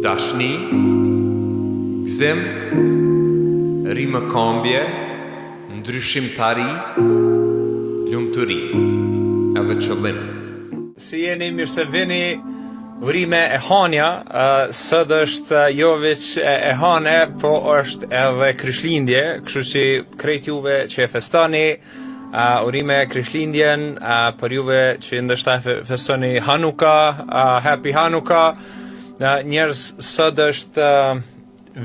dashni, gzim, rime kambje, ndryshimtari, lumturi, edhe qëllim. Si jeni, mirë se vini, urime e hanja, sot është jo veç e hane, po është edhe krishtlindje, kështu që krejt juve që e festoni, urime krishtlindjen, për juve që ndështa festoni Hanuka, Happy Hanuka, njerëz sot është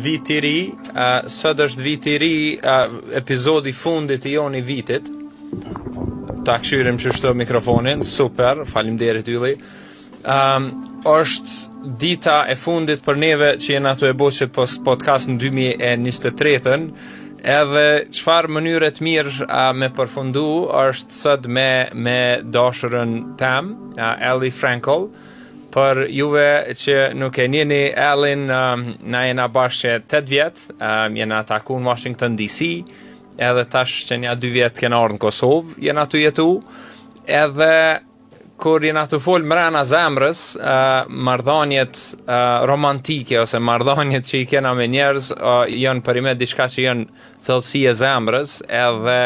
vit i ri, epizodi fundit i joni vitit. Ta këshyrim qështu mikrofonin, super, faleminderit ylli. Është dita e fundit për neve që jena të e boqe podcast në 2023-ën, edhe çfarë mënyre të mirë me përfundu është sot me dashurën tem, Fraenkel. Për juve që nuk e njeni Ellin, na jena bashkë 8 vjet, jena taku në Washington DC, edhe tash që nja 2 vjet kena ardhur në Kosovë, jena të jetu, edhe kur jena të folë Mrena Zemrës, marrëdhëniet romantike ose marrëdhëniet që i kena me njerëz, janë për ime diçka që janë thellësi e zemrës, edhe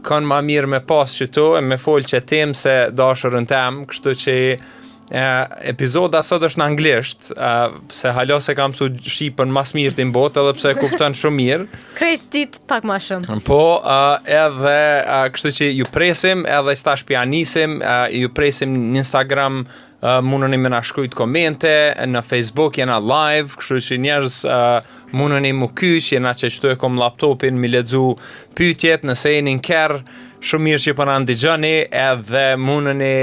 kanë ma mirë me pas që tu, e me folë që tem se dashurën tem, kështu që epizoda sot është në anglisht, se halo se kam su shqipën mas mirë të botë, edhe pse kupton shumë mirë. Krejt dit pak ma shumë. Po, edhe kështu që ju presim, edhe stash pianisim, ju presim në Instagram, mundeni me na shkrujt komente, në Facebook jena live, kështu që njerëz mundeni mu kyç, jena që qëtu e kom laptopin, mi lexu pyetjet, nëse jeni në kerr, shumë mirë që për në ndigjoni, edhe mundeni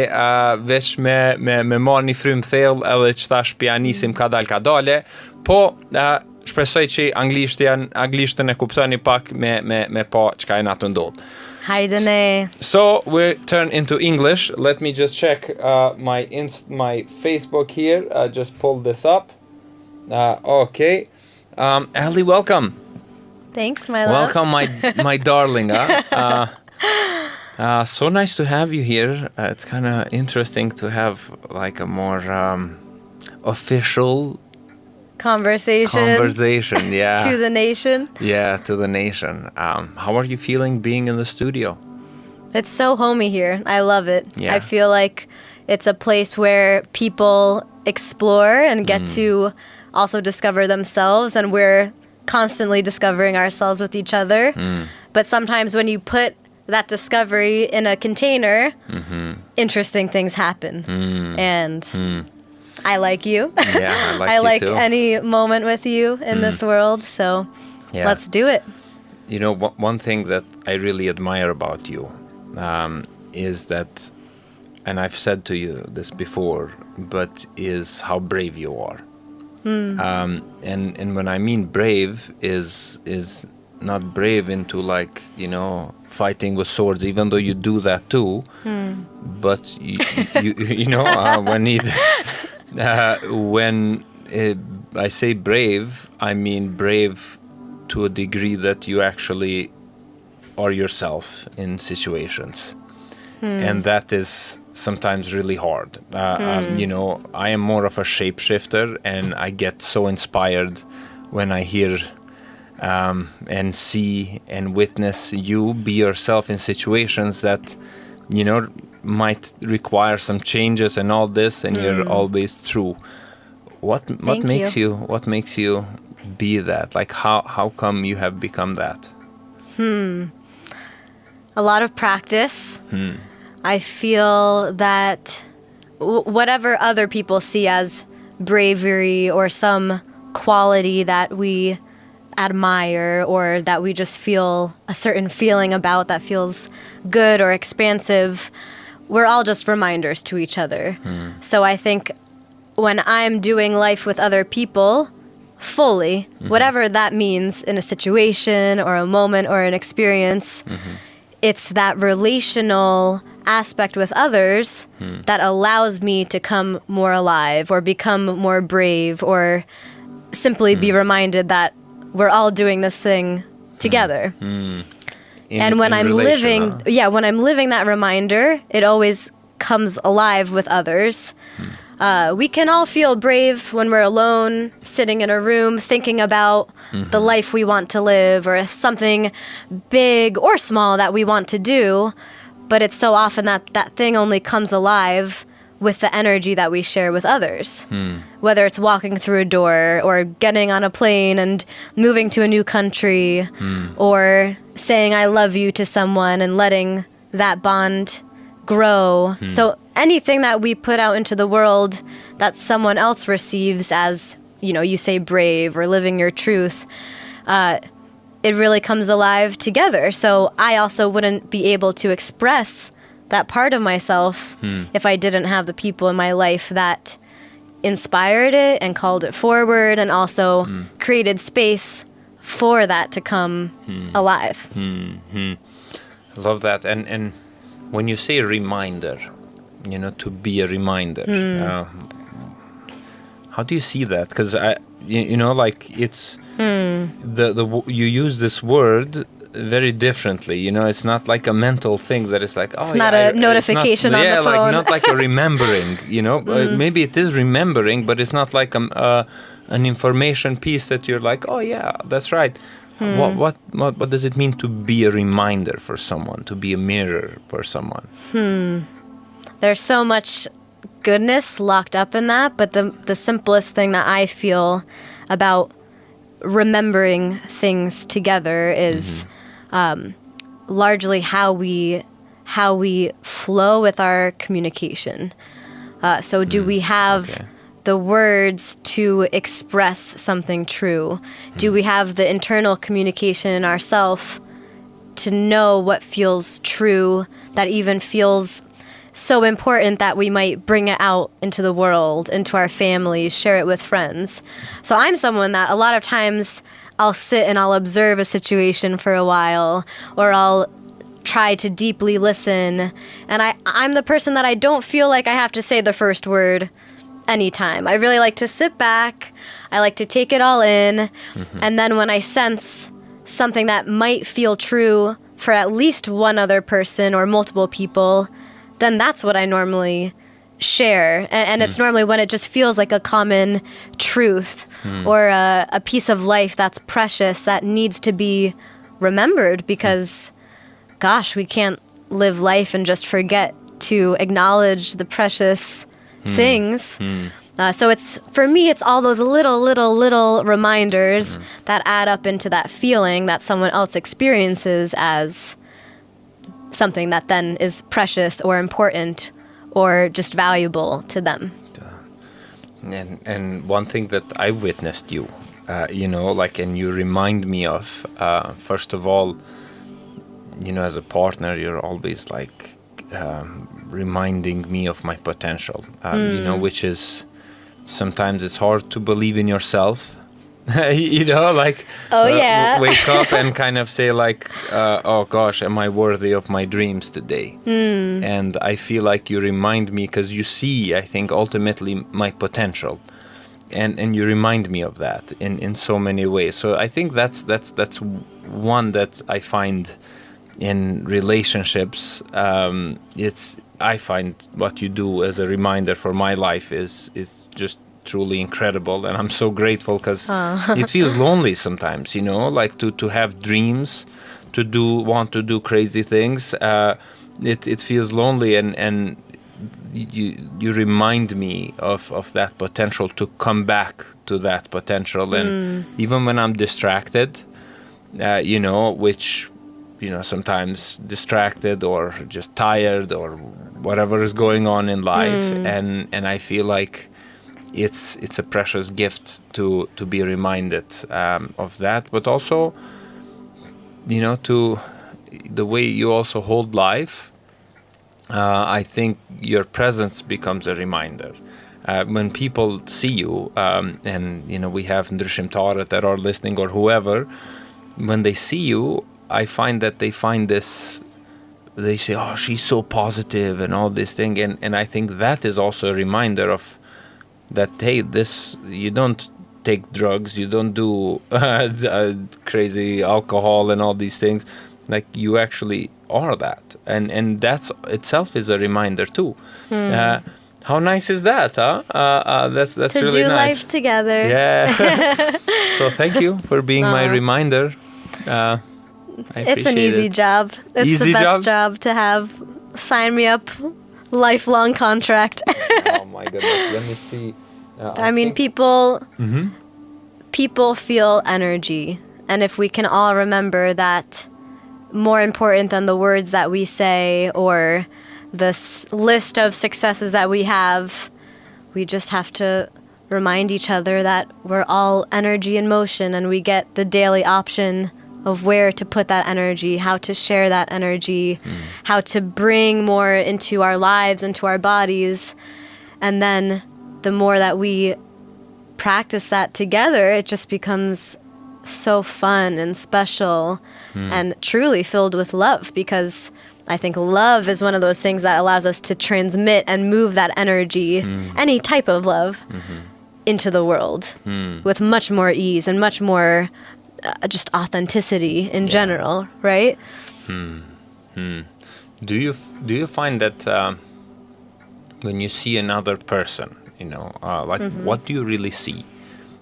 veç me marrë një frymë thellë, edhe që tash pianisim kadale, po shpresoj që anglishtën e kuptoni pak me pa çka e na të ndodh. Hajdene. So we turn into English. Let me just check my Facebook here. Just pull this up. Okay. Ellie, welcome. Thanks, my love. Welcome, my darling. So nice to have you here. It's kind of interesting to have like a more official Conversation, yeah. to the nation. Yeah, to the nation. How are you feeling being in the studio? It's so homey here. I love it. Yeah. I feel like it's a place where people explore and get to also discover themselves, and we're constantly discovering ourselves with each other. But sometimes when you put that discovery in a container, interesting things happen. And I like you. Yeah, I like I you like too. any moment with you in this world, so Yeah. let's do it. You know, one thing that I really admire about you is that, and I've said to you this before, but is how brave you are. And when I mean brave is not brave into like, you know, fighting with swords, even though you do that too. But you know, when I say brave, I mean brave to a degree that you actually are yourself in situations. And that is sometimes really hard. You know, I am more of a shapeshifter, and I get so inspired when I hear and see and witness you be yourself in situations that, you know, might require some changes and all this, and you're always true. What makes you be that? Like how come you have become that? A lot of practice. I feel that whatever other people see as bravery or some quality that we admire or that we just feel a certain feeling about that feels good or expansive, we're all just reminders to each other. So I think when I'm doing life with other people fully, whatever that means in a situation or a moment or an experience, it's that relational aspect with others that allows me to come more alive or become more brave or simply be reminded that we're all doing this thing together. And when I'm living that reminder, it always comes alive with others. we can all feel brave when we're alone, sitting in a room, thinking about the life we want to live or something big or small that we want to do. But it's so often that thing only comes alive with the energy that we share with others. Whether it's walking through a door or getting on a plane and moving to a new country or saying I love you to someone and letting that bond grow. So anything that we put out into the world that someone else receives as, you say brave or living your truth, it really comes alive together. So I also wouldn't be able to express that part of myself if I didn't have the people in my life that inspired it and called it forward and also created space for that to come alive. I love that. And when you say reminder, to be a reminder, how do you see that? Because it's you use this word very differently. It's not like a mental thing that is like, it's not a notification on the phone. Like not like a remembering. Maybe it is remembering, but it's not like an information piece that you're like, oh yeah, that's right. What does it mean to be a reminder for someone, to be a mirror for someone? There's so much goodness locked up in that, but the simplest thing that I feel about remembering things together is largely how we flow with our communication. So do we have the words to express something true? Do we have the internal communication in ourselves to know what feels true, that even feels so important that we might bring it out into the world, into our families, share it with friends? So I'm someone that a lot of times I'll sit and I'll observe a situation for a while, or I'll try to deeply listen. And I'm the person that I don't feel like I have to say the first word anytime. I really like to sit back. I like to take it all in. And then when I sense something that might feel true for at least one other person or multiple people, then that's what I normally share. And it's normally when it just feels like a common truth or a piece of life that's precious that needs to be remembered because, gosh, we can't live life and just forget to acknowledge the precious things. So for me, it's all those little reminders that add up into that feeling that someone else experiences as something that then is precious or important or just valuable to them. And one thing that I witnessed you, and you remind me of, first of all, as a partner, you're always like reminding me of my potential, which is sometimes it's hard to believe in yourself. Wake up and kind of say like, oh gosh, am I worthy of my dreams today? And I feel like you remind me because you see, I think, ultimately my potential, and you remind me of that in so many ways. So I think that's one that I find in relationships. I find what you do as a reminder for my life is just truly incredible, and I'm so grateful because it feels lonely sometimes, like to have dreams, want to do crazy things. It feels lonely, and you remind me of that potential, to come back to that potential. And even when I'm distracted, which sometimes distracted or just tired or whatever is going on in life, and I feel like it's a precious gift to be reminded of that, but also, to the way you also hold life. I think your presence becomes a reminder. When people see you, and we have njëri-tjetrit that are listening or whoever, when they see you, I find that they find this. They say, "Oh, she's so positive," and all this thing, and I think that is also a reminder of that, hey, you don't take drugs, you don't do crazy alcohol and all these things. Like, you actually are that. And that itself is a reminder too. How nice is that, huh? That's to really do nice. life together. Yeah. So thank you for being my reminder. I It's an appreciate easy it. job. It's Easy the best job? job to have. Sign me up. Lifelong contract. Oh my goodness. Let me see. I mean, people feel energy. And if we can all remember that more important than the words that we say or the list of successes that we have, we just have to remind each other that we're all energy in motion, and we get the daily option of where to put that energy, how to share that energy, how to bring more into our lives, into our bodies. And then the more that we practice that together, it just becomes so fun and special and truly filled with love, because I think love is one of those things that allows us to transmit and move that energy, any type of love, into the world with much more ease and much more just authenticity in general, right? Do you find that when you see another person, what do you really see?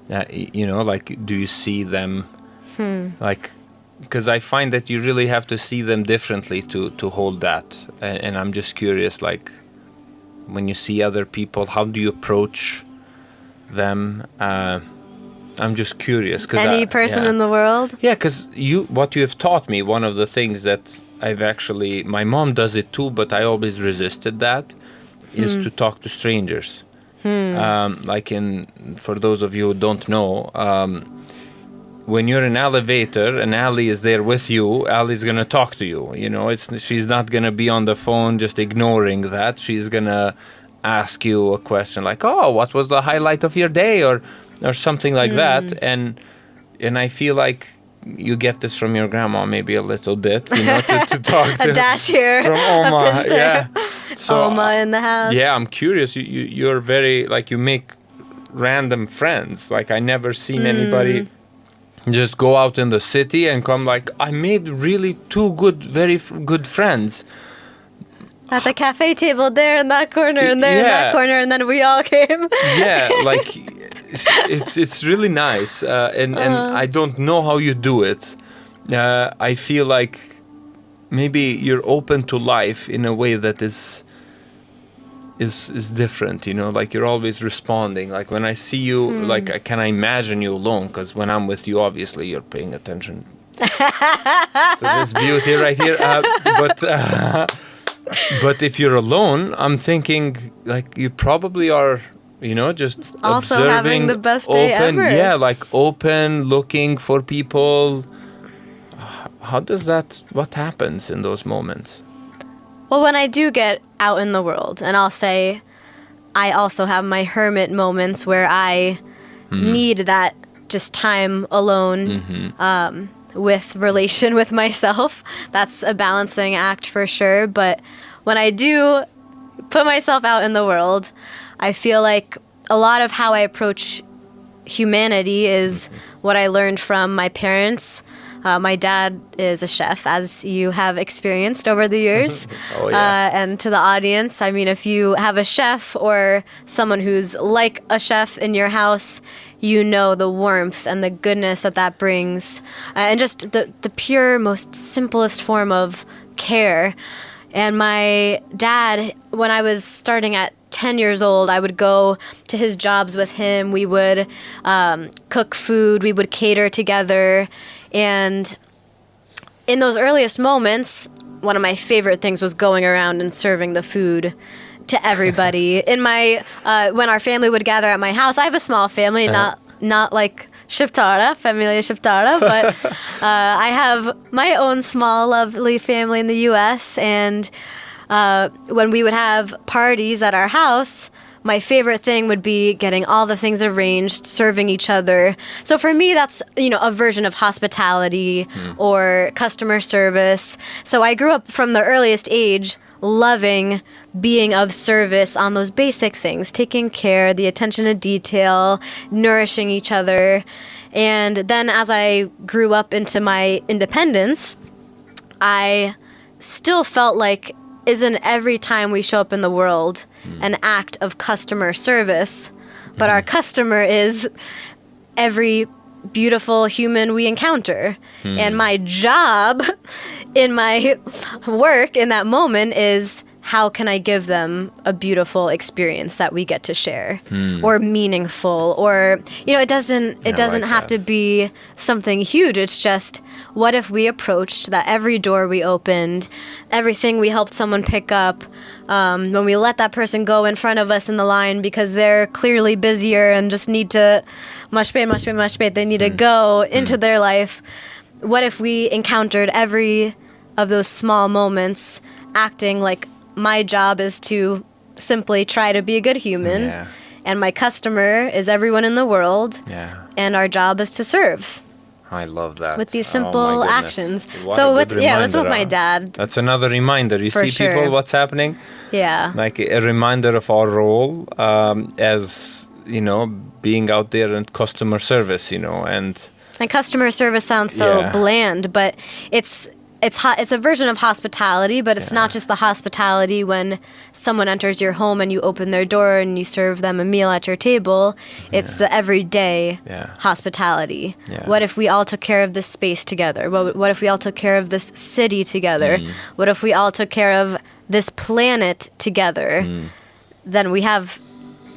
Do you see them because I find that you really have to see them differently to hold that, and I'm just curious, like when you see other people, how do you approach them? I'm just curious. Any person in the world? Yeah, because what you have taught me, one of the things that my mom does it too, but I always resisted that, is to talk to strangers. For those of you who don't know, when you're in an elevator and Ali is there with you, Ali's going to talk to you. She's not going to be on the phone just ignoring that. She's going to ask you a question like, oh, what was the highlight of your day, or something like that. And I feel like you get this from your grandma maybe a little bit, to talk to a dash here from Oma. a pinch there. So Oma in the house. Yeah, I'm curious. You're very, you make random friends. I never seen anybody just go out in the city and come I made really two very good friends. At the cafe table there in that corner and there in that corner, and then we all came. Yeah, it's really nice, and I don't know how you do it. I feel like maybe you're open to life in a way that is different, you're always responding. When I see you, can I imagine you alone? Because when I'm with you, obviously you're paying attention to this beauty right here. But if you're alone, I'm thinking you probably are, just also observing, having the best day open, ever. Yeah, open, looking for people. How does what happens in those moments? Well, when I do get out in the world, and I'll say I also have my hermit moments where I need that just time alone, with relation with myself. That's a balancing act for sure. But when I do put myself out in the world, I feel like a lot of how I approach humanity is what I learned from my parents. My dad is a chef, as you have experienced over the years. Oh, yeah. And to the audience, I mean, if you have a chef or someone who's like a chef in your house, you know the warmth and the goodness that brings, and just the pure, most simplest form of care. And my dad, when I was starting at 10 years old, I would go to his jobs with him. We would cook food. We would cater together. And in those earliest moments, one of my favorite things was going around and serving the food to everybody. In my when our family would gather at my house, I have a small family, not like Shiftara, Familia Shiftara, but I have my own small, lovely family in the U.S., and when we would have parties at our house, my favorite thing would be getting all the things arranged, serving each other. So for me, that's, a version of hospitality or customer service. So I grew up from the earliest age loving being of service on those basic things, taking care, the attention to detail, nourishing each other. And then as I grew up into my independence, I still felt like isn't every time we show up in the world an act of customer service, but our customer is every beautiful human we encounter. And my job in my work in that moment is, how can I give them a beautiful experience that we get to share, or meaningful, or, you know, it doesn't have to be something huge. It's just, what if we approached that every door we opened, everything we helped someone pick up, when we let that person go in front of us in the line because they're clearly busier and just need to much paid, they need to go into their life. What if we encountered every of those small moments acting like my job is to simply try to be a good human, and my customer is everyone in the world, and our job is to serve. I love that. With these simple actions. What So a good it was with reminder, my dad. That's another reminder. You For see sure. people, what's happening? Yeah. Like a reminder of our role as, you know, being out there in customer service, you know, and customer service sounds so bland, but it's a version of hospitality, but it's not just the hospitality when someone enters your home and you open their door and you serve them a meal at your table. It's the everyday hospitality. What if we all took care of this space together? What if we all took care of this city together? What if we all took care of this planet together? Then we have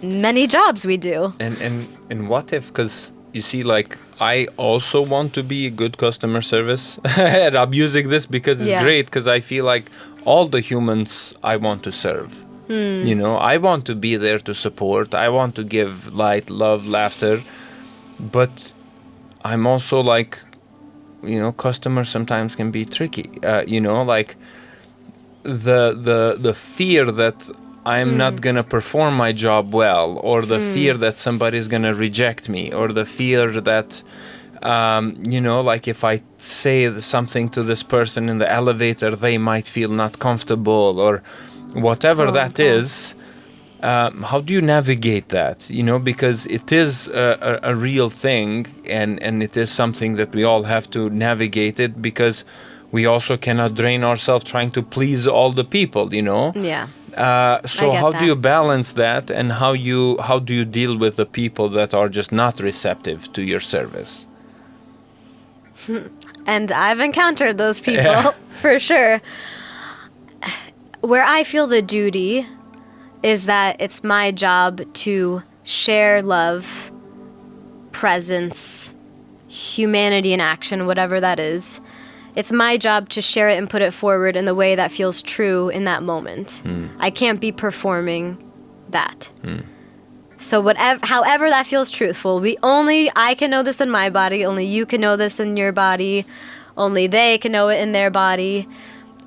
many jobs we do. And what if, because you see, like, I also want to be a good customer service. And I'm using this because it's great, because I feel like all the humans I want to serve. You know, I want to be there to support. I want to give light, love, laughter. But I'm also like, you know, customers sometimes can be tricky. You know, like the fear that I'm not going to perform my job well, or the fear that somebody's going to reject me, or the fear that, you know, like if I say something to this person in the elevator, they might feel not comfortable, or whatever that is. How do you navigate that? You know, because it is a real thing, and it is something that we all have to navigate it, because we also cannot drain ourselves trying to please all the people, you know? Yeah. So how do you balance that, and how do you deal with the people that are just not receptive to your service? And I've encountered those people for sure. Where I feel the duty is that it's my job to share love, presence, humanity in action, whatever that is. It's my job to share it and put it forward in the way that feels true in that moment. I can't be performing that. So however that feels truthful, I can know this in my body, only you can know this in your body, only they can know it in their body,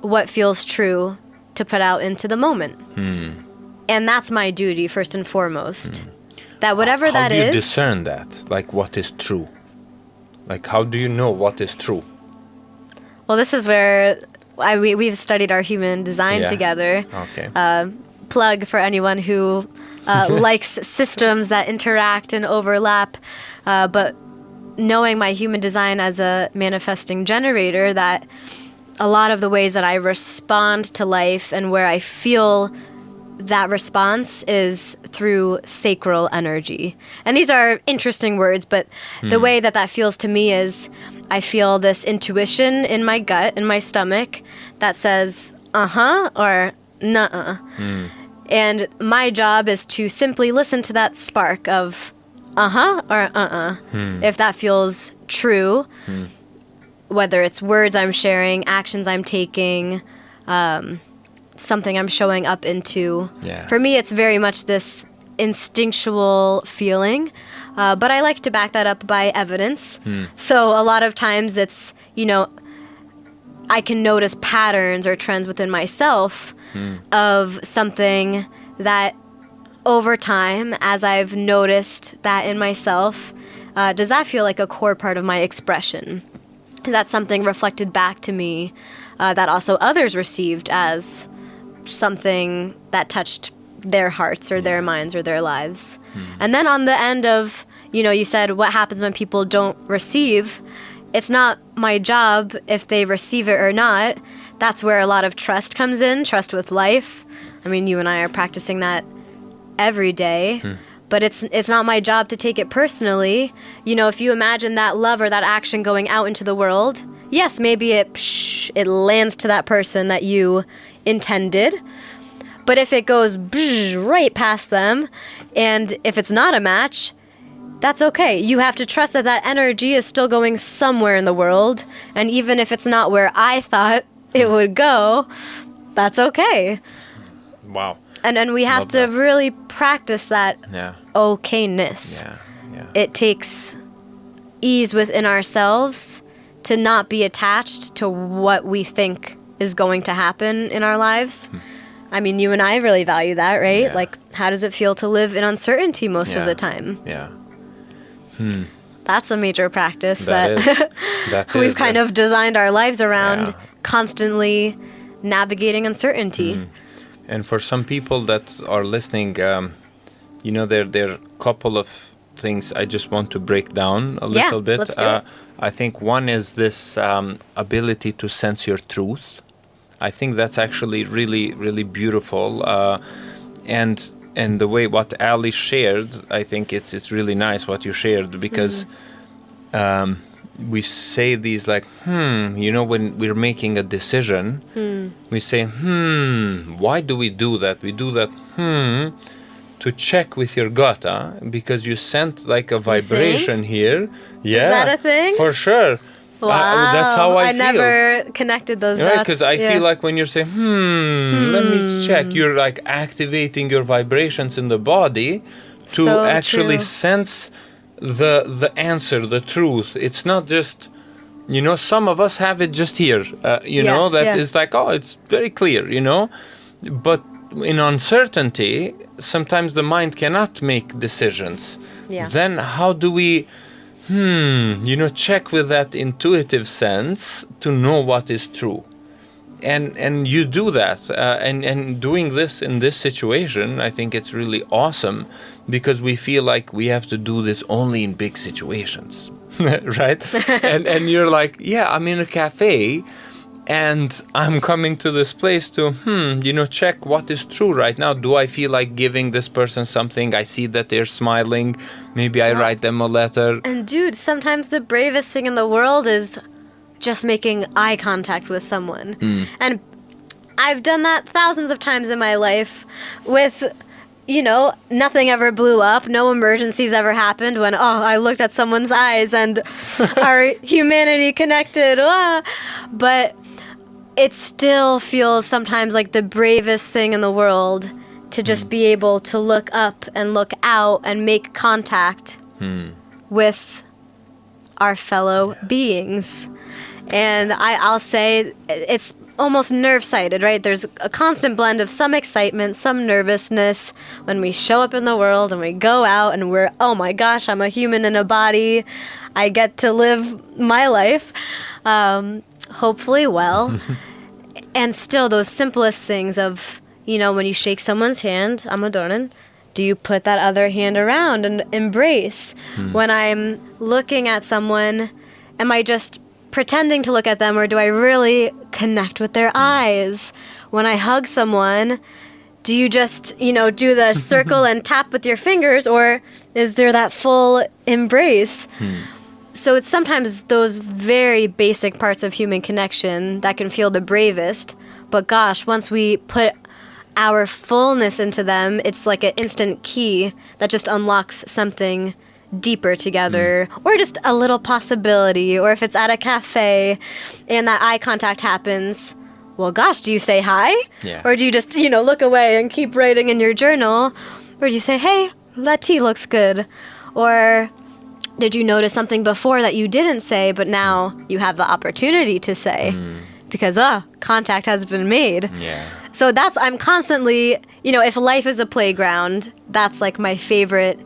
what feels true to put out into the moment. And that's my duty, first and foremost. That whatever that is... How do you discern that? Like, what is true? Like, how do you know what is true? Well, this is where we've studied our human design together. Okay. Plug for anyone who likes systems that interact and overlap. But knowing my human design as a manifesting generator, that a lot of the ways that I respond to life and where I feel that response is through sacral energy. And these are interesting words, but the way that feels to me is I feel this intuition in my gut, in my stomach, that says, uh-huh, or nuh-uh. And my job is to simply listen to that spark of uh-huh or uh-uh. If that feels true, whether it's words I'm sharing, actions I'm taking, something I'm showing up into. For me, it's very much this instinctual feeling, but I like to back that up by evidence. So a lot of times it's, you know, I can notice patterns or trends within myself of something that over time, as I've noticed that in myself, does that feel like a core part of my expression? Is that something reflected back to me that also others received as something that touched their hearts or their minds or their lives? And then on the end of, you know, you said what happens when people don't receive. It's not my job if they receive it or not. that's where a lot of trust comes in, trust with life. I mean, you and I are practicing that every day, but it's not my job to take it personally. You know, if you imagine that love or that action going out into the world, yes, maybe it lands to that person that you intended, but if it goes right past them, and if it's not a match, that's okay. You have to trust that that energy is still going somewhere in the world, and even if it's not where I thought it would go, that's okay. Wow. And we have to really practice that okayness. Yeah. It takes ease within ourselves to not be attached to what we think is going to happen in our lives. I mean, you and I really value that, right? Yeah. Like, how does it feel to live in uncertainty most of the time? Yeah. That's a major practice That we've is, kind of designed our lives around, constantly navigating uncertainty. And for some people that are listening, you know, there are a couple of things I just want to break down a little bit. Let's do it. I think one is this ability to sense your truth. I think that's actually really, really beautiful. And the way what Ali shared, I think it's really nice what you shared, because we say these like, you know, when we're making a decision, we say, why do we do that? We do that, to check with your gut, because you sent like a vibration here. Yeah. Is that a thing? For sure. Wow. That's how I feel. never connected those dots. Right, because I feel like when you're saying, let me check, you're like activating your vibrations in the body to So actually true. sense the answer, the truth. It's not just, you know, some of us have it just here, you know, that is like, oh, it's very clear, you know. But in uncertainty, sometimes the mind cannot make decisions. Yeah. Then how do we... you know, check with that intuitive sense to know what is true. And you do that. And doing this in this situation, I think it's really awesome, because we feel like we have to do this only in big situations, right? and you're like, yeah, I'm in a cafe, and I'm coming to this place to, you know, check what is true right now. Do I feel like giving this person something? I see that they're smiling. Maybe I write them a letter. And dude, sometimes the bravest thing in the world is just making eye contact with someone. And I've done that thousands of times in my life with, you know, nothing ever blew up, no emergencies ever happened when, I looked at someone's eyes and our humanity connected. But it still feels sometimes like the bravest thing in the world to just be able to look up and look out and make contact with our fellow beings. And I'll say it's almost nerve-sighted, right? There's a constant blend of some excitement, some nervousness when we show up in the world and we go out and we're, oh my gosh, I'm a human in a body. I get to live my life, hopefully well. And still those simplest things of, you know, when you shake someone's hand, do you put that other hand around and embrace? When I'm looking at someone, am I just pretending to look at them, or do I really connect with their eyes? When I hug someone, do you just, you know, do the circle and tap with your fingers, or is there that full embrace? So it's sometimes those very basic parts of human connection that can feel the bravest, but gosh, once we put our fullness into them, it's like an instant key that just unlocks something deeper together, or just a little possibility. Or if it's at a cafe and that eye contact happens, well, gosh, do you say hi? Yeah. Or do you just, you know, look away and keep writing in your journal? Or do you say, hey, that tea looks good? Or did you notice something before that you didn't say, but now you have the opportunity to say? Because, contact has been made. Yeah. So I'm constantly, you know, if life is a playground, that's like my favorite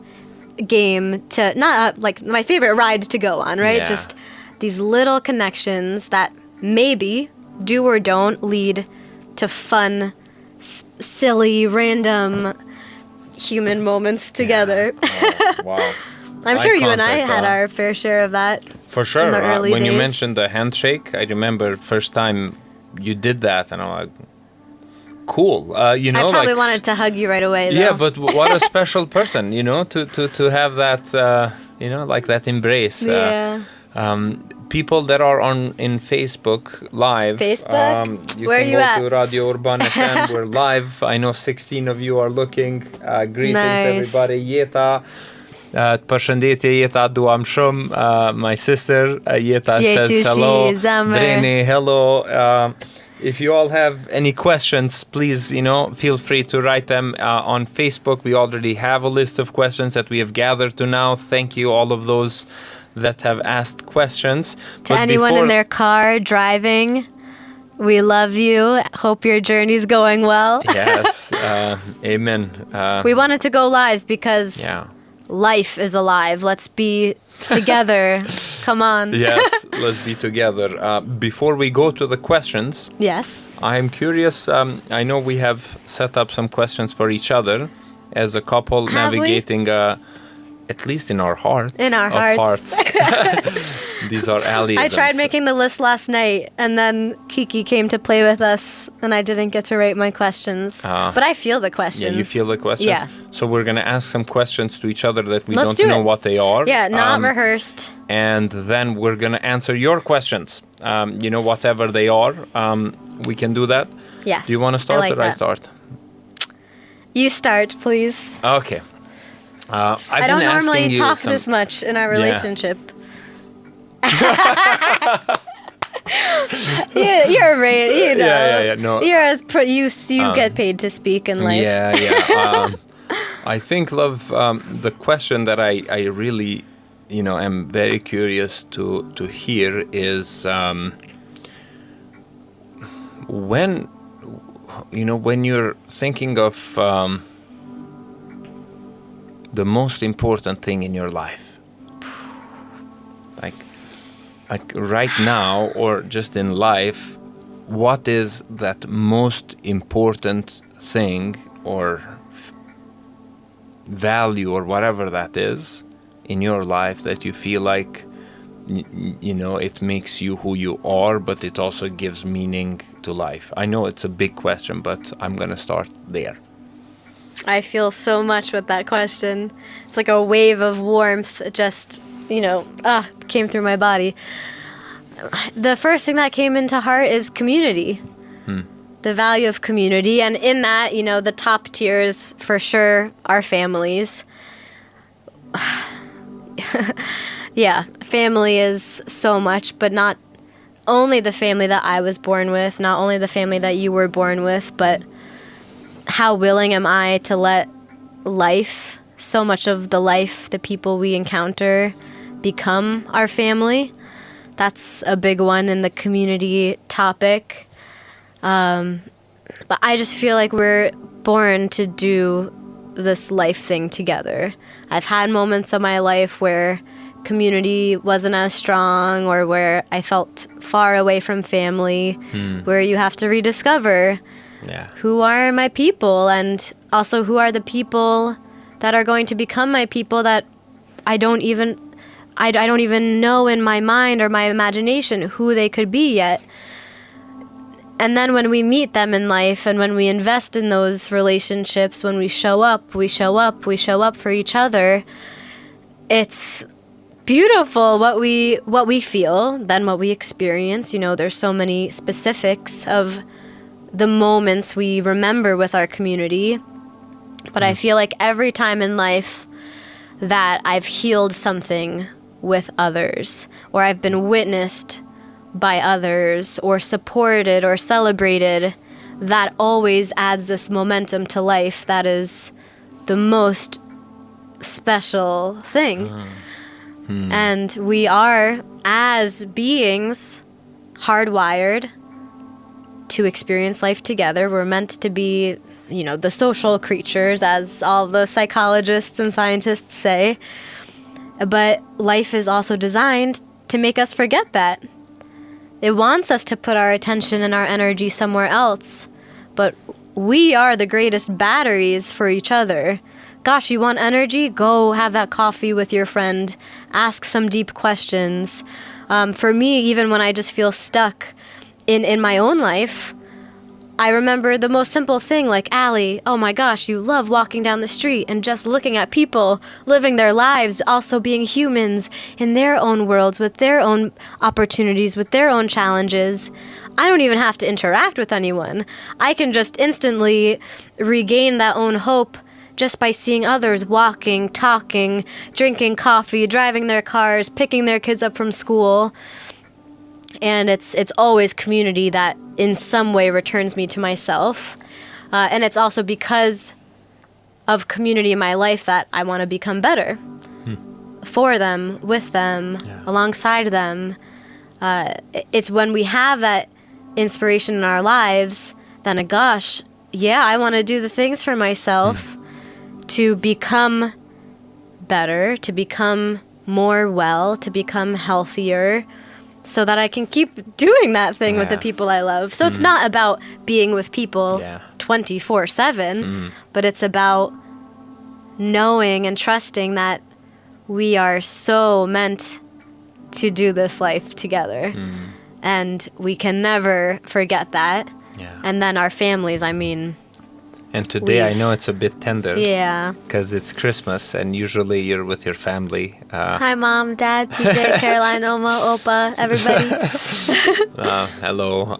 game to, not like my favorite ride to go on, right? Yeah. Just these little connections that maybe do or don't lead to fun, silly, random human moments together. Yeah. Wow. I'm Eye sure you and I contact, had our fair share of that. For sure. In the early When you days. mentioned the handshake, I remember first time you did that, and I'm like, cool. You know, I probably like, wanted to hug you right away, though. yeah, but what a special person, you know, to have that, you know, like that embrace. Yeah. People that are in Facebook Live. Facebook? You Where can you go at? to Radio Urban FM. We're live. I know 16 of you are looking. Greetings, Nice. everybody. Jeta. Përshëndetje, Jeta, duam shumë. My sister, Jeta, Jetu, says hello. she, Zemrës. Dreni, hello. If you all have any questions, please, you know, feel free to write them on Facebook. We already have a list of questions that we have gathered to now. Thank you, all of those that have asked questions. To But anyone before- in their car driving, we love you. Hope your journey's going well. Yes, amen. We wanted to go live because Yeah. life is alive. Let's be together. Come on. Yes, let's be together. Before we go to the questions, Yes. I'm curious. I know we have set up some questions for each other as a couple Have we? navigating, at least in our heart. In our of hearts. These are alleys. I tried making the list last night, and then Kiki came to play with us, and I didn't get to rate my questions. But I feel the Yeah, questions. you feel the questions? Yeah. So we're going to ask some questions to each other that we Let's don't do know it. what they are. Yeah, not rehearsed. And then we're going to answer your questions. You know, whatever they are. We can do that. Yes. Do you want to start like or I that. start? You start, please. Okay. I don't normally talk this much in our relationship. You're right, you know. Yeah. No. You're as you get paid to speak in life. Yeah. I think, love, the question that I really, you know, am very curious to hear is when, you know, when you're thinking of the most important thing in your life, like right now or just in life, what is that most important thing or value or whatever that is in your life that you feel like, you know, it makes you who you are, but it also gives meaning to life? I know it's a big question, but I'm gonna start there. I feel so much with that question. It's like a wave of warmth just, you know, came through my body. The first thing that came into heart is community. The value of community. And in that, you know, the top tiers for sure are families. Yeah, family is so much, but not only the family that I was born with, not only the family that you were born with, but how willing am I to let life, so much of the life, the people we encounter, become our family? That's a big one in the community topic. But I just feel like we're born to do this life thing together. I've had moments of my life where community wasn't as strong, or where I felt far away from family, where you have to rediscover who are my people, and also who are the people that are going to become my people that I don't even know in my mind or my imagination who they could be yet. And then when we meet them in life, and when we invest in those relationships, when we show up for each other, it's beautiful what we feel, then what we experience. You know, there's so many specifics of the moments we remember with our community. But I feel like every time in life that I've healed something with others, or I've been witnessed by others, or supported or celebrated, that always adds this momentum to life that is the most special thing. And we are, as beings, hardwired to experience life together. We're meant to be, you know, the social creatures, as all the psychologists and scientists say. But life is also designed to make us forget that. It wants us to put our attention and our energy somewhere else. But we are the greatest batteries for each other. Gosh, you want energy? Go have that coffee with your friend. Ask some deep questions. For me, even when I just feel stuck in my own life, I remember the most simple thing, like, Allie, oh my gosh, you love walking down the street and just looking at people living their lives, also being humans in their own worlds, with their own opportunities, with their own challenges. I don't even have to interact with anyone. I can just instantly regain that own hope just by seeing others walking, talking, drinking coffee, driving their cars, picking their kids up from school. And it's always community that in some way returns me to myself. And it's also because of community in my life that I want to become better. For them, with them, alongside them. It's when we have that inspiration in our lives, then gosh, yeah, I want to do the things for myself to become better, to become more well, to become healthier, so that I can keep doing that thing with the people I love. So it's not about being with people 24/7, but it's about knowing and trusting that we are so meant to do this life together. And we can never forget that. And then our families, I mean... And today I know it's a bit tender. Yeah. Because it's Christmas and usually you're with your family. Hi, Mom, Dad, TJ, Caroline, Oma, Opa, everybody. Hello.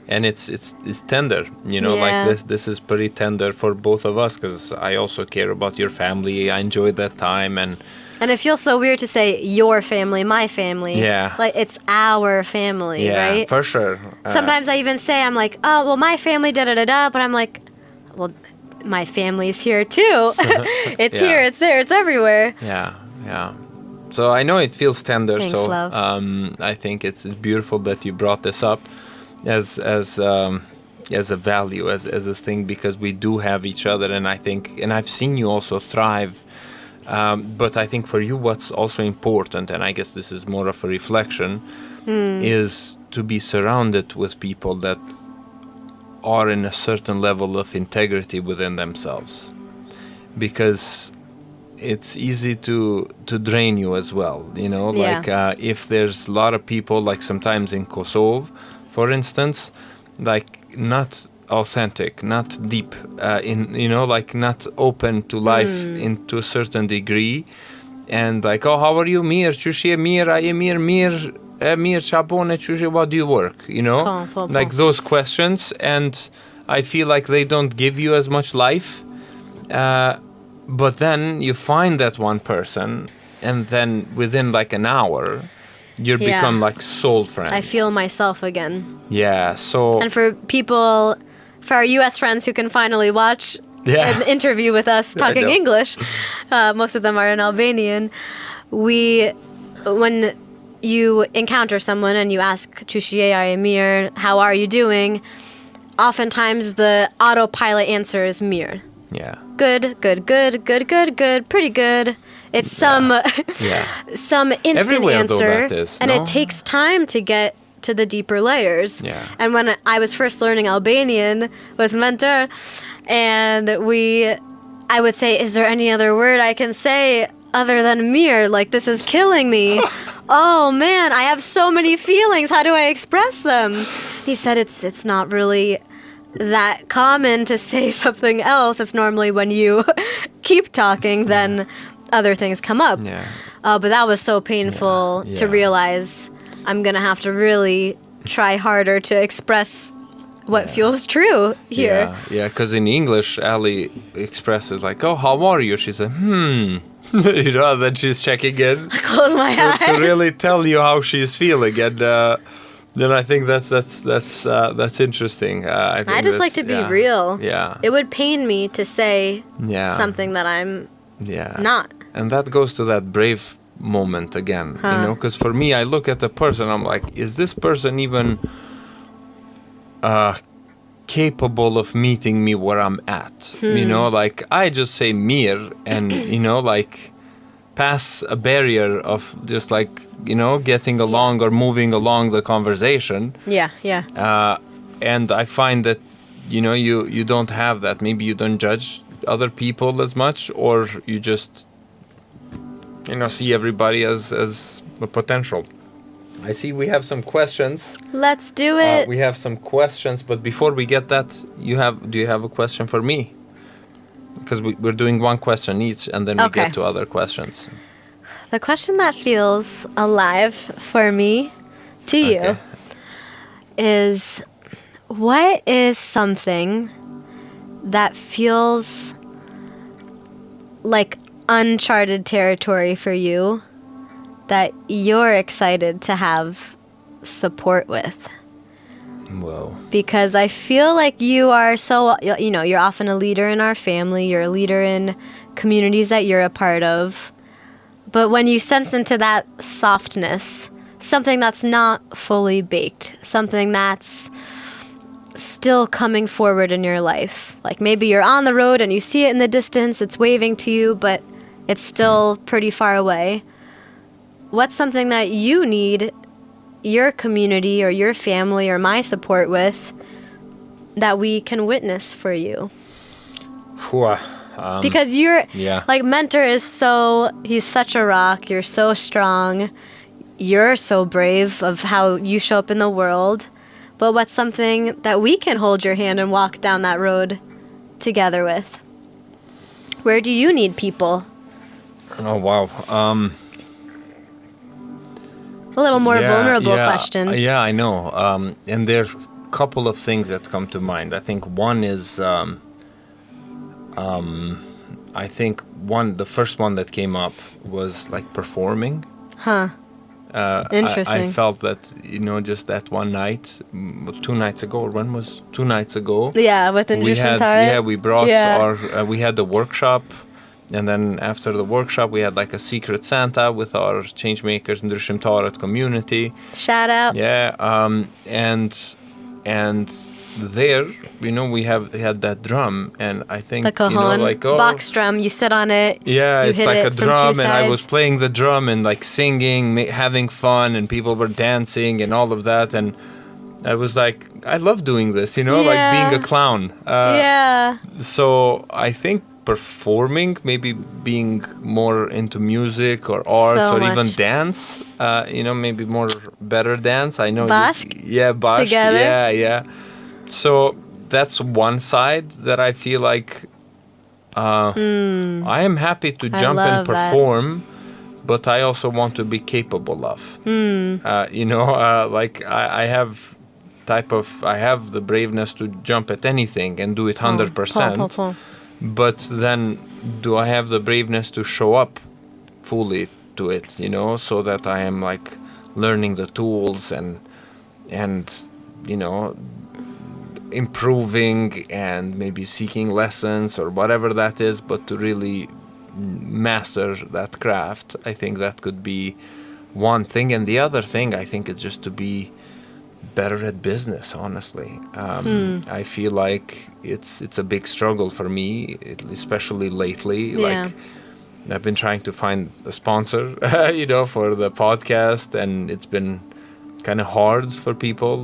And it's tender, you know, like this is pretty tender for both of us because I also care about your family. I enjoyed that time And it feels so weird to say your family, my family. Yeah. Like, it's our family, right? Yeah, for sure. Sometimes I even say, I'm like, oh, well, my family, da-da-da-da. But I'm like, well, my family's here, too. It's here, it's there, it's everywhere. Yeah. So I know it feels tender. Thanks, so love. I think it's beautiful that you brought this up as a value, as a thing, because we do have each other. And I think, and I've seen you also thrive. But I think for you what's also important, and I guess this is more of a reflection, is to be surrounded with people that are in a certain level of integrity within themselves. Because it's easy to drain you as well, you know, like if there's a lot of people, like sometimes in Kosovë, for instance, like not authentic, not deep, like not open to life into a certain degree, and like, oh, how are you, mirë, qysh je, mirë, a je mirë, çabone, qysh, what do you work, you know, like those questions, and I feel like they don't give you as much life, but then you find that one person, and then within like an hour, you become like soul friends. I feel myself again. Yeah, so... And for our U.S. friends who can finally watch an interview with us talking English, most of them are in Albanian, when you encounter someone and you ask, Qysh je, a je mirë, how are you doing, oftentimes the autopilot answer is mirë. Yeah. Good, pretty good. It's some instant everywhere, answer, though, and it takes time to get to the deeper layers. Yeah. And when I was first learning Albanian with Mentor, and I would say, is there any other word I can say other than mirë? Like, this is killing me. Oh man, I have so many feelings. How do I express them? He said it's not really that common to say something else. It's normally when you keep talking, then other things come up. Yeah. But that was so painful to realize I'm going to have to really try harder to express what feels true here. Yeah, because in English, Ali expresses like, oh, how are you? She said, you know, then she's checking in. I close my eyes. To really tell you how she's feeling. And then I think that's interesting. I just like to be real. Yeah. It would pain me to say something that I'm not. And that goes to that brave moment again, you know, because for me, I look at a person, I'm like, is this person even capable of meeting me where I'm at? You know, like, I just say mirë and, you know, like, pass a barrier of just like, you know, getting along or moving along the conversation. And I find that, you know, you don't have that. Maybe you don't judge other people as much, or you just, you know, see everybody as a potential. I see we have some questions. Let's do it. We have some questions, but before we get that, do you have a question for me? Because we're doing one question each, and then we Okay. get to other questions. The question that feels alive for me to you Okay. is, what is something that feels like uncharted territory for you that you're excited to have support with? Whoa. Because I feel like you are so, you're often a leader in our family, you're a leader in communities that you're a part of. But when you sense into that softness, something that's not fully baked, something that's still coming forward in your life, like maybe you're on the road and you see it in the distance, it's waving to you, but it's still pretty far away. What's something that you need your community or your family or my support with that we can witness for you? Because you're, Yeah. like, Mentor is he's such a rock, you're so strong, you're so brave of how you show up in the world. But what's something that we can hold your hand and walk down that road together with? Where do you need people? Oh, wow. A little more vulnerable question. Yeah, I know. And there's a couple of things that come to mind. I think one is, the first one that came up was like performing. Huh. Interesting. I felt that, just that one night, 2 nights ago, or when was 2 nights ago? Yeah, with we brought we had the workshop, and then after the workshop we had like a secret Santa with our changemakers in the Mentorit community. Shout out. Yeah, and there, we had that drum, and I think The cajon, box drum, you sit on it. Yeah, you it's hit like it a from 2 drum, and I was sides. playing the drum and like singing, having fun, and people were dancing and all of that, and I was like, I love doing this, like being a clown. Yeah. So I think performing, maybe being more into music or arts So or even much. dance, maybe better dance. I know. Bashkë? Bashkë. Together? Yeah. So that's one side that I feel like I am happy to jump and love that. perform, but I also want to be capable of. Like I have the braveness to jump at anything and do it 100%. Pull. But then do I have the braveness to show up fully to it, so that I am like learning the tools and improving and maybe seeking lessons or whatever that is, but to really master that craft. I think that could be one thing. And the other thing, I think, is just to be better at business, honestly. I feel like it's a big struggle for me, especially lately. Yeah. Like, I've been trying to find a sponsor, for the podcast, and it's been kind of hard for people,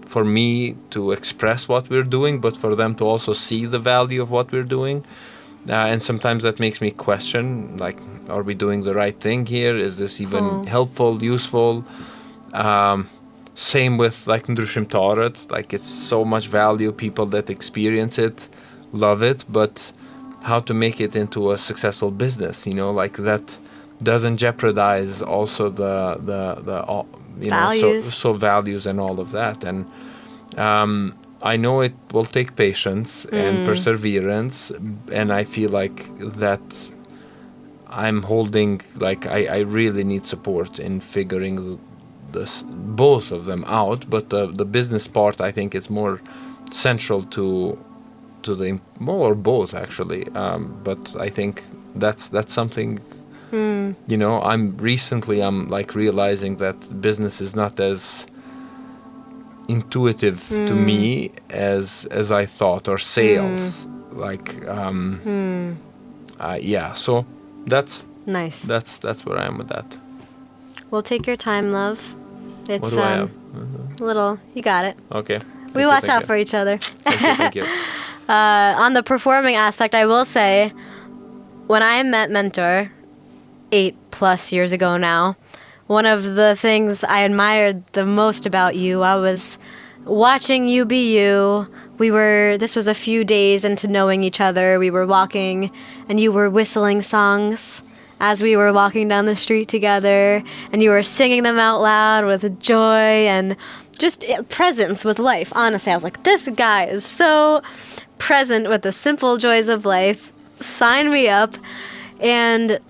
for me to express what we're doing, but for them to also see the value of what we're doing. And sometimes that makes me question, like, are we doing the right thing here? Is this even helpful, useful? Same with like Mentorit, like it's so much value. People that experience it love it, but how to make it into a successful business, like that doesn't jeopardize also the values. so values and all of that. And I know it will take patience and perseverance, and I feel like that I'm holding, like I really need support in figuring both of them out, but the business part, I think it's more central to the more both actually. But I think that's something. I'm like realizing that business is not as intuitive to me as I thought, or sales. Like so that's Nice. That's where I am with that. Well, take your time, love. It's What do I have? little. You got it. Okay. We watch out for each other. Thank you. On the performing aspect, I will say, when I met Mentor 8+ years ago now, one of the things I admired the most about you. I was watching you be you. This was a few days into knowing each other. We were walking and you were whistling songs as we were walking down the street together, and you were singing them out loud with joy and just presence with life. Honestly, I was like, this guy is so present with the simple joys of life. Sign me up. And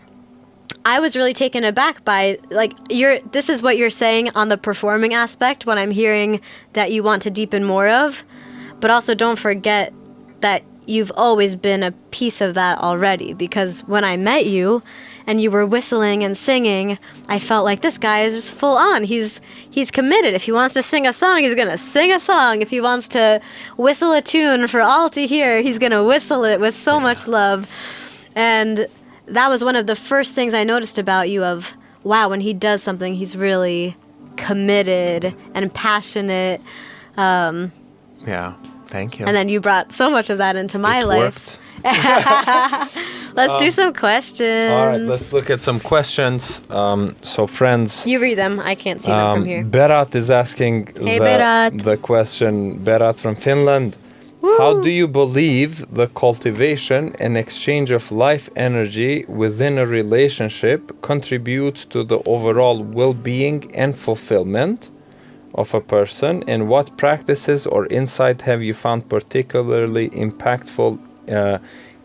I was really taken aback by, like, this is what you're saying on the performing aspect, what I'm hearing that you want to deepen more of. But also don't forget that you've always been a piece of that already, because when I met you and you were whistling and singing, I felt like this guy is just full on. He's committed. If he wants to sing a song, he's going to sing a song. If he wants to whistle a tune for all to hear, he's going to whistle it with so much love. And that was one of the first things I noticed about you of, wow, when he does something, he's really committed and passionate. Yeah, thank you. And then you brought so much of that into my life. Let's do some questions. All right, let's look at some questions. So friends, you read them. I can't see them from here. Berat is asking the question. Berat from Finland. Woo. How do you believe the cultivation and exchange of life energy within a relationship contributes to the overall well-being and fulfillment of a person, and what practices or insight have you found particularly impactful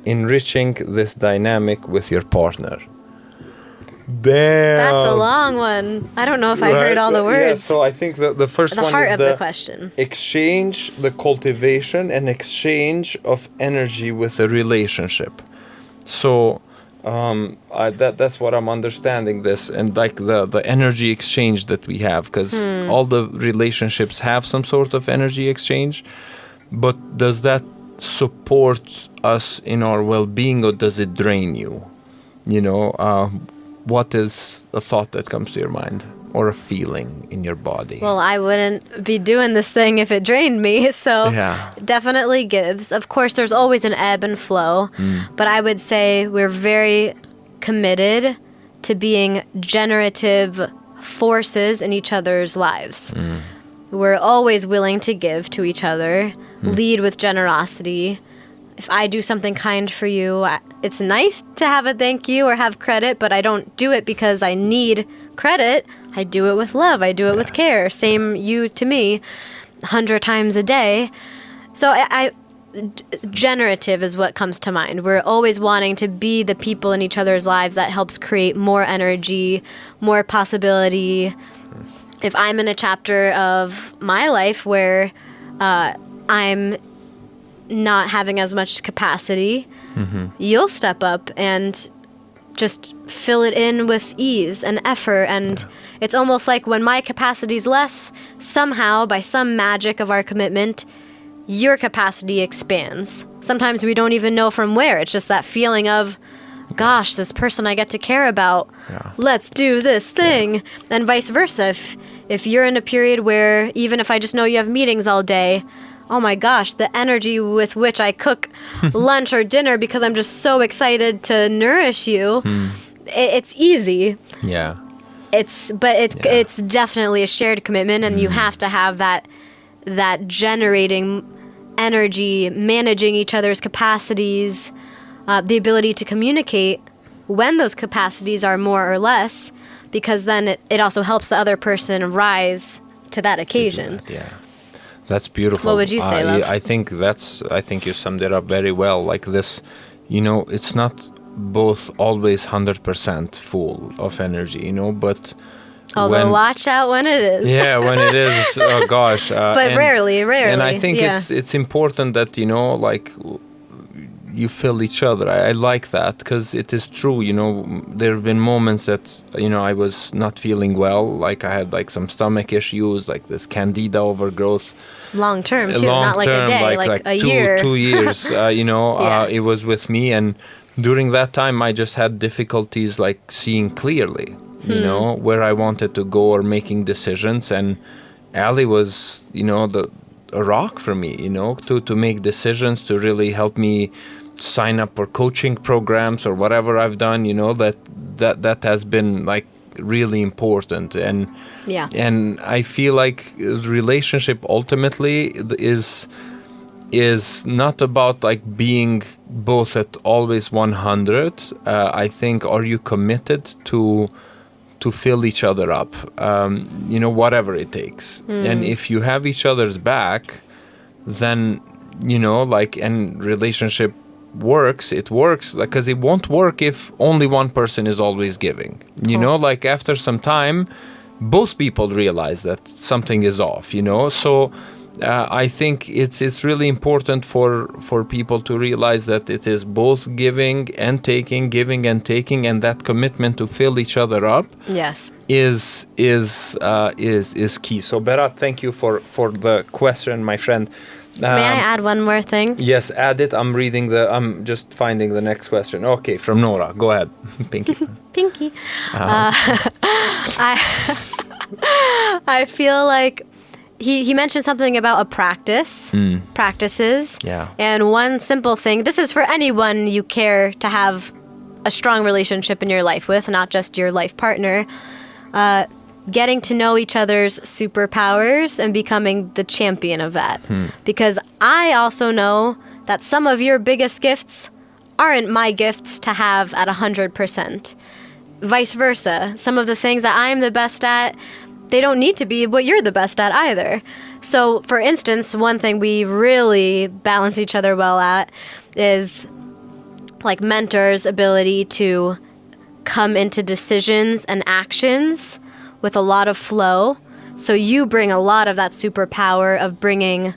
enriching this dynamic with your partner? Damn. That's a long one. I don't know if I heard all the words. Yeah, so I think the first one heart is of the question. Exchange, the cultivation and exchange of energy with a relationship. So that's what I'm understanding this, and like the energy exchange that we have, because all the relationships have some sort of energy exchange, but does that support us in our well-being, or does it drain you? You know, what is a thought that comes to your mind, or a feeling in your body? Well, I wouldn't be doing this thing if it drained me, so definitely gives. Of course, there's always an ebb and flow, but I would say we're very committed to being generative forces in each other's lives. We're always willing to give to each other, lead with generosity. If I do something kind for you, it's nice to have a thank you or have credit, but I don't do it because I need credit. I do it with love. I do it with care. Same you to me 100 times a day. So generative is what comes to mind. We're always wanting to be the people in each other's lives that helps create more energy, more possibility. If I'm in a chapter of my life where I'm not having as much capacity, you'll step up and just fill it in with ease and effort. And it's almost like when my capacity's less, somehow by some magic of our commitment, your capacity expands. Sometimes we don't even know from where. It's just that feeling of, gosh, this person I get to care about, let's do this thing. And vice versa. If you're in a period where, even if I just know you have meetings all day, oh my gosh, the energy with which I cook lunch or dinner because I'm just so excited to nourish you, it's easy. Yeah. It's definitely a shared commitment, and you have to have that generating energy, managing each other's capacities, the ability to communicate when those capacities are more or less, because then it also helps the other person rise to that occasion. Yeah. That's beautiful. What would you say, love? I think you summed it up very well. Like this, you know, it's not both always 100% full of energy, you know, but although watch out when it is. Yeah, when it is, oh gosh. But rarely. And I think it's important that, you know, like you fill each other. I like that, because it is true, you know, there have been moments that, you know, I was not feeling well, like I had like some stomach issues, like this candida overgrowth. Long term too, not like a day, like a year. 2 years, you know, it was with me, and during that time I just had difficulties like seeing clearly, you know, where I wanted to go or making decisions, and Ali was, you know, a rock for me, you know, to make decisions, to really help me sign up for coaching programs or whatever I've done, you know, that has been like really important. And Yeah. and I feel like relationship ultimately is not about like being both at always 100. I think, are you committed to fill each other up, whatever it takes. And if you have each other's back, then, and relationship works, it works, because it won't work if only one person is always giving. Like after some time, both people realize that something is off, So I think it's really important for people to realize that it is both giving and taking, and that commitment to fill each other up. Yes. Is key. So Berat, thank you for the question, my friend. May I add one more thing? Yes, add it. I'm just finding the next question. Okay, from Nora. Go ahead. Pinky. Pinky. I feel like he mentioned something about a practices. Yeah. And one simple thing, this is for anyone you care to have a strong relationship in your life with, not just your life partner. Getting to know each other's superpowers and becoming the champion of that. Because I also know that some of your biggest gifts aren't my gifts to have at 100%. Vice versa. Some of the things that I'm the best at, they don't need to be what you're the best at either. So, for instance, one thing we really balance each other well at is like Mentor's ability to come into decisions and actions with a lot of flow. So you bring a lot of that superpower of bringing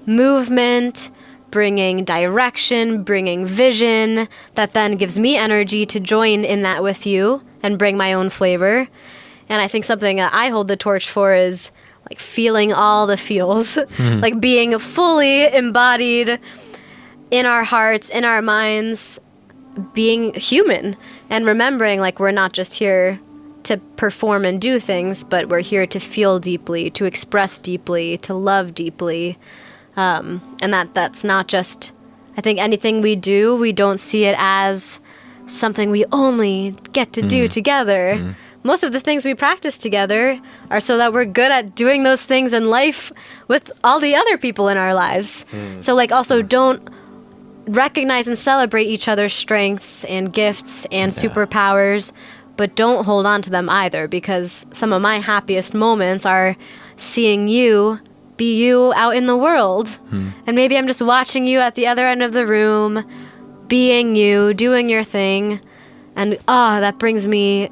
movement, bringing direction, bringing vision, that then gives me energy to join in that with you and bring my own flavor. And I think something that I hold the torch for is like feeling all the feels, like being fully embodied in our hearts, in our minds, being human, and remembering like we're not just here to perform and do things, but we're here to feel deeply, to express deeply, to love deeply. And that's not just, I think anything we do, we don't see it as something we only get to do together. Most of the things we practice together are so that we're good at doing those things in life with all the other people in our lives. So like also don't recognize and celebrate each other's strengths and gifts and superpowers, but don't hold on to them either, because some of my happiest moments are seeing you be you out in the world. And maybe I'm just watching you at the other end of the room, being you, doing your thing. And that brings me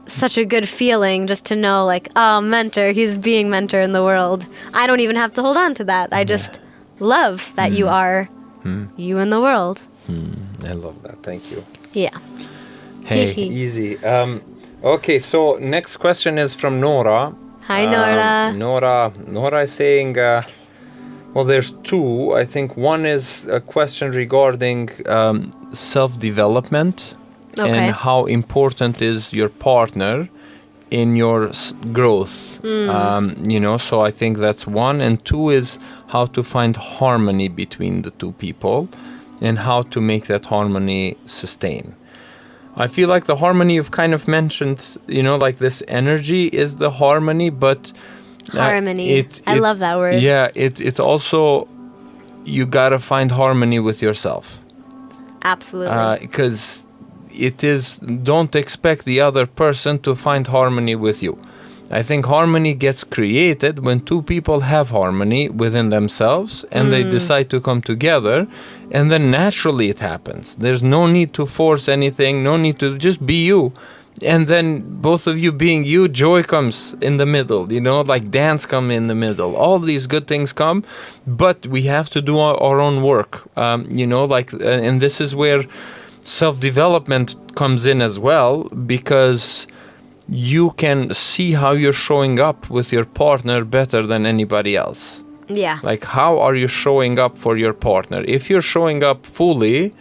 such a good feeling just to know like, Mentor, he's being Mentor in the world. I don't even have to hold on to that. I just love that you are you in the world. I love that. Thank you. Yeah. Hey, easy. Okay, so next question is from Nora. Hi, Nora. Nora is saying, well, there's two. I think one is a question regarding self-development and how important is your partner in your growth. So I think that's one. And two is how to find harmony between the two people and how to make that harmony sustain. I feel like the harmony you've kind of mentioned, like this energy is the harmony, but harmony. I love that word. Yeah, it's also, you gotta find harmony with yourself. Absolutely. Because don't expect the other person to find harmony with you. I think harmony gets created when two people have harmony within themselves and they decide to come together, and then naturally it happens. There's no need to force anything, no need to just be you. And then both of you being you, joy comes in the middle, like dance come in the middle. All these good things come, but we have to do our own work, and this is where self-development comes in as well, because you can see how you're showing up with your partner better than anybody else. Yeah. Like, how are you showing up for your partner? If you're showing up fully,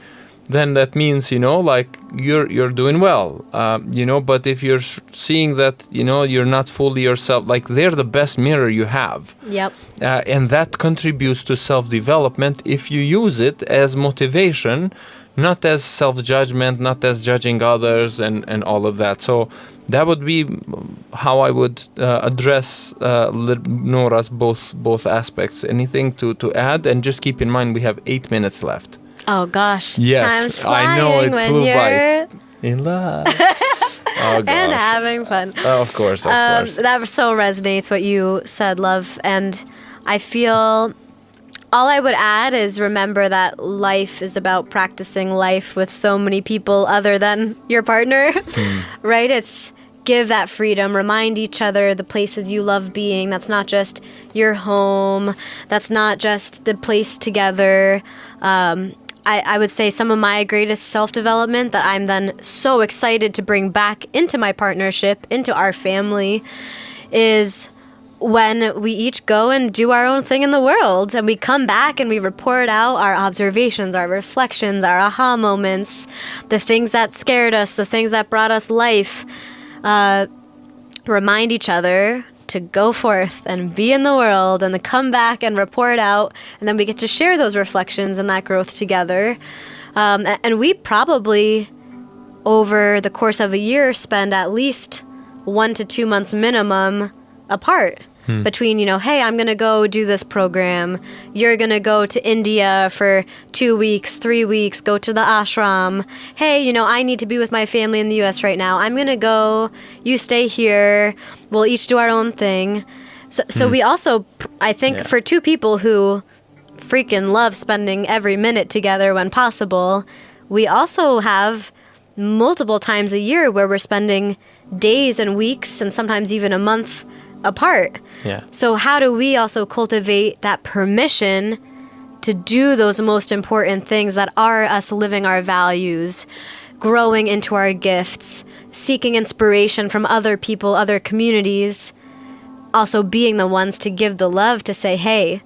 then that means, like you're doing well, but if you're seeing that, you're not fully yourself, like they're the best mirror you have. Yep. And that contributes to self-development if you use it as motivation, not as self-judgment, not as judging others and all of that. So that would be how I would address Nora's both aspects. Anything to add? And just keep in mind we have 8 minutes left. Oh gosh, Yes, time's flying I know it when flew you're by. In love. Oh, gosh. and having fun. Of course, of course. That so resonates what you said, love. And I feel all I would add is remember that life is about practicing life with so many people other than your partner, right? It's give that freedom, remind each other the places you love being. That's not just your home. That's not just the place together. I would say some of my greatest self-development that I'm then so excited to bring back into my partnership, into our family, is when we each go and do our own thing in the world and we come back and we report out our observations, our reflections, our aha moments, the things that scared us, the things that brought us life. Remind each other to go forth and be in the world and to come back and report out, and then we get to share those reflections and that growth together. And we probably, over the course of a year, spend at least 1 to 2 months minimum apart. Between, hey, I'm going to go do this program. You're going to go to India for 2 weeks, 3 weeks, go to the ashram. Hey, I need to be with my family in the U.S. right now. I'm going to go. You stay here. We'll each do our own thing. So we also, I think, for two people who freaking love spending every minute together when possible, we also have multiple times a year where we're spending days and weeks and sometimes even a month apart. Yeah. So how do we also cultivate that permission to do those most important things that are us living our values, growing into our gifts, seeking inspiration from other people, other communities, also being the ones to give the love to say, hey,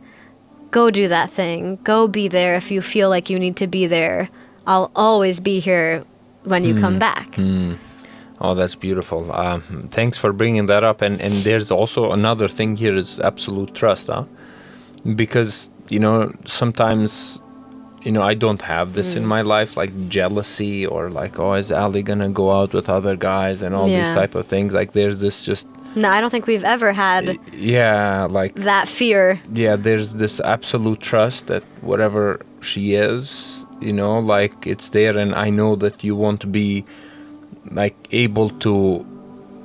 go do that thing. Go be there if you feel like you need to be there. I'll always be here when you come back. Oh, that's beautiful. Thanks for bringing that up. And there's also another thing here is absolute trust, huh? Because, sometimes, I don't have this in my life, like jealousy or like, oh, is Ali going to go out with other guys and all these type of things. Like there's this just... No, I don't think we've ever had that fear. Yeah, there's this absolute trust that whatever she is, like it's there, and I know that you won't be like able to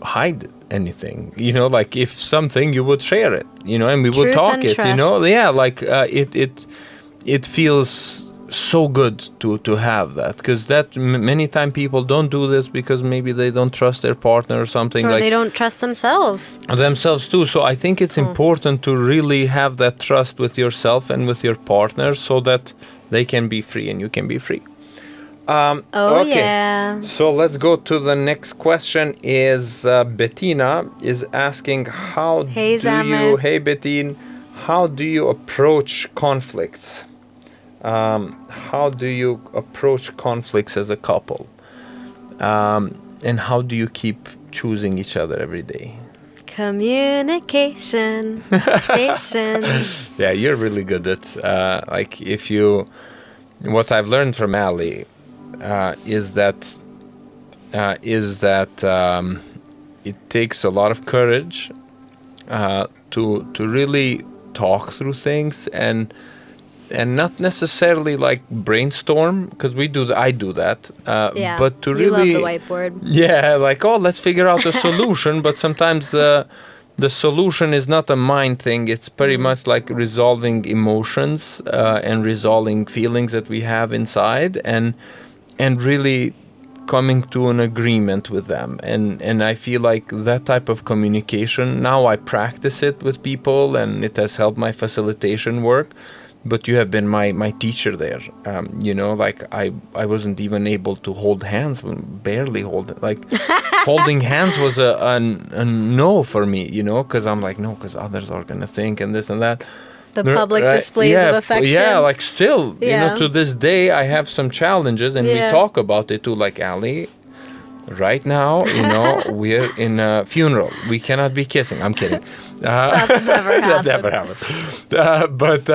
hide anything, like if something you would share it, and we would talk it, like it feels so good to have that, because that many times people don't do this because maybe they don't trust their partner or something, or like they don't trust themselves too. So I think it's important to really have that trust with yourself and with your partner so that they can be free and you can be free. Okay. Yeah. So let's go to the next question. Is Bettina is asking Hey, Bettine, how do you approach conflicts? How do you approach conflicts as a couple? And how do you keep choosing each other every day? Communication station. Yeah, you're really good at what I've learned from Ali is that it takes a lot of courage to really talk through things and not necessarily like brainstorm, because I do that. But to really, you love the whiteboard. Yeah, like, oh, let's figure out a solution. But sometimes the solution is not a mind thing. It's pretty much like resolving emotions and resolving feelings that we have inside, and really coming to an agreement with them. And I feel like that type of communication, now I practice it with people, and it has helped my facilitation work. But you have been my teacher there. Like I wasn't even able to hold hands, barely hold it. Like holding hands was a no for me, because I'm like, no, because others are going to think and this and that. The public displays of affection. Yeah, like still, to this day, I have some challenges, and we talk about it too. Like, Ali, right now, we're in a funeral. We cannot be kissing. I'm kidding. That's never happened. That never happened. But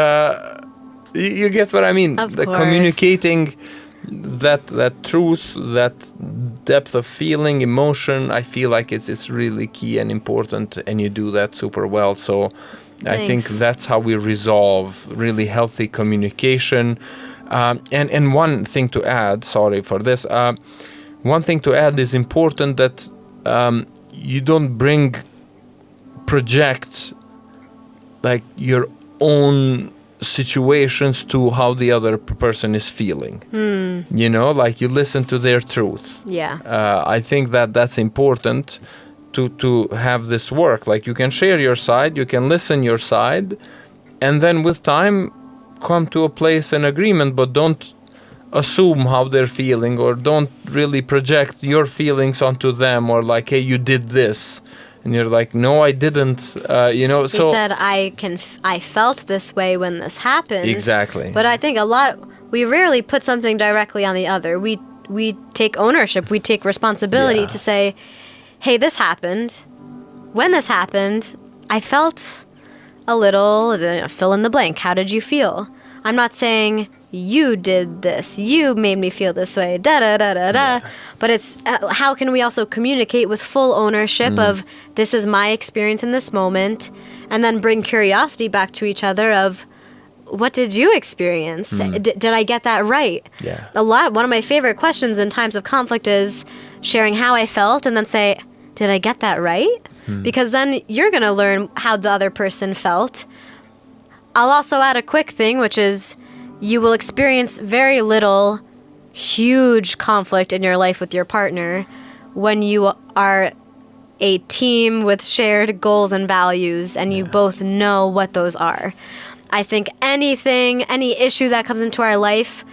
you get what I mean. Of the course. Communicating that truth, that depth of feeling, emotion, I feel like it's really key and important, and you do that super well. So I think that's how we resolve really healthy communication. And one thing to add, sorry for this, one thing to add is important that you don't project like your own situations to how the other person is feeling. You know, like you listen to their truth. Yeah. I think that's important to have this work. Like you can share your side, you can listen your side, and then with time come to a place in agreement, but don't assume how they're feeling, or don't really project your feelings onto them, or like, hey, you did this. And you're like, no, I didn't, you know. So he said, I felt this way when this happened. Exactly. But I think we rarely put something directly on the other. We take ownership, we take responsibility to say, hey, this happened. When this happened, I felt a little, fill in the blank. How did you feel? I'm not saying you did this, you made me feel this way, da-da-da-da-da. But it's how can we also communicate with full ownership of this is my experience in this moment, and then bring curiosity back to each other of what did you experience? Did I get that right? Yeah. One of my favorite questions in times of conflict is sharing how I felt and then say, did I get that right? Because then you're going to learn how the other person felt. I'll also add a quick thing, which is you will experience very little huge conflict in your life with your partner when you are a team with shared goals and values and you both know what those are. I think any issue that comes into our life,